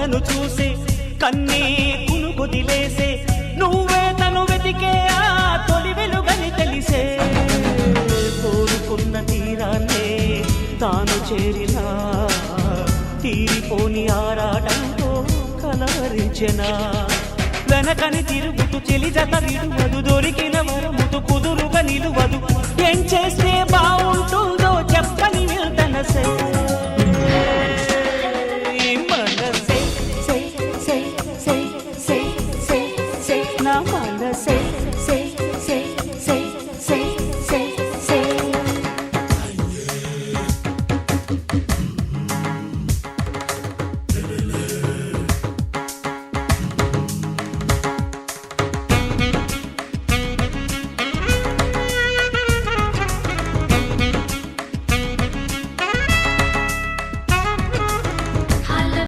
కలను చూసే కన్నే కునుకొదిలేసే నువ్వే తను వెతికే ఆ తొలి వెలుగని తెలిసే కోరుకున్న తీరాన్నే తాను చేరినా తీరిపోని ఆరాటంతో కలవరించెనా వెనకని తిరుగుతూ చెలి జత విడువదు దొరికిన వరముతు కుదురుగా నిలువదు ఏం చేస్తే బాగుంటుందో